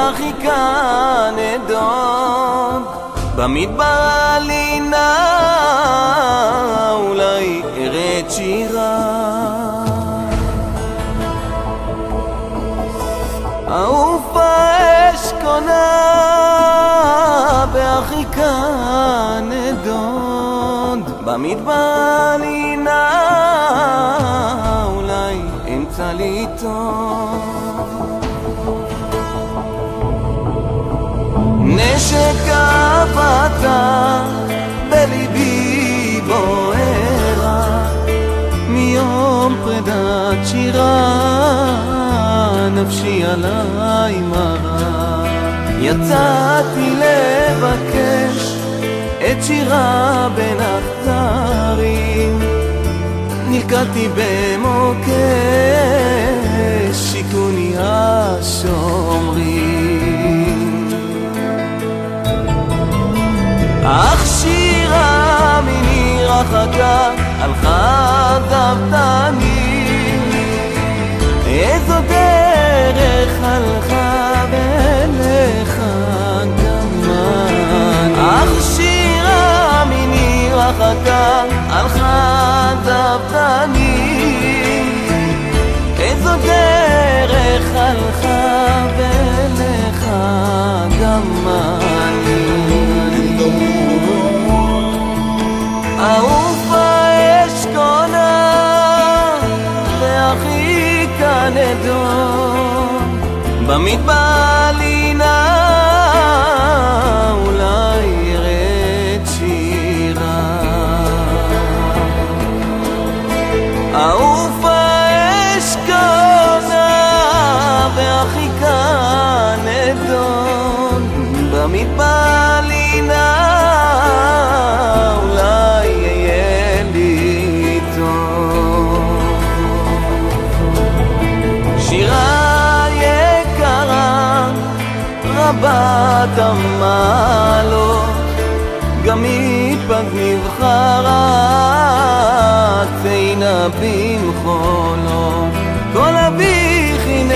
והחיכה נדוד במדבר עלינה אולי ארד שירה אהוב האש קונה והחיכה נדוד במדבר עלינה אולי אמצא לי טוב נשק אהבתה בליבי בוערה מיום פרידת שירה נפשי עליי מרה יצאתי לבקש את שירה בין הכתרים נלקטתי במוקש שיכוני השומרים אך שירה מיני רחקה הלכה דבתני איזו דרך הלכה ולך גם אני אך שירה מיני רחקה הלכה דבתני איזו דרך הלכה ולך גם אני אהוב האש קונה והחיכה נדוד במדבר עלינה אולי ירד שירה אהוב האש קונה והחיכה נדוד במדבר עלינה אולי יהיה לי טוב שירה יקרה רבת המעלות גם מפג נבחרה ציינה במחולות כל אביך הנה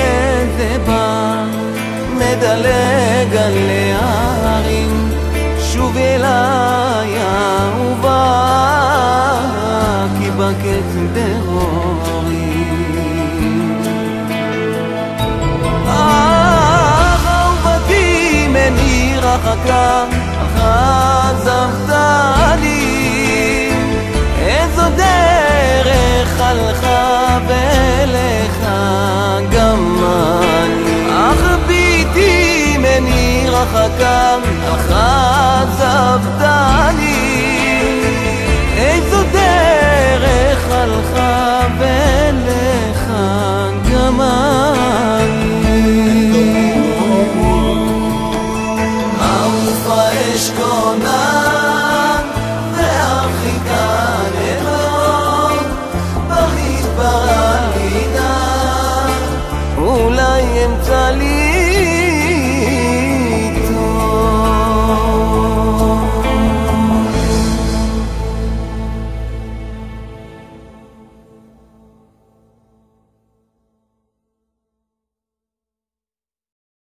זה בא מדלג על ההרים שוב אליי אהובה כי בקץ דהורים אהובתי מני רחקה אך עזבת לי איזו דרך הלכה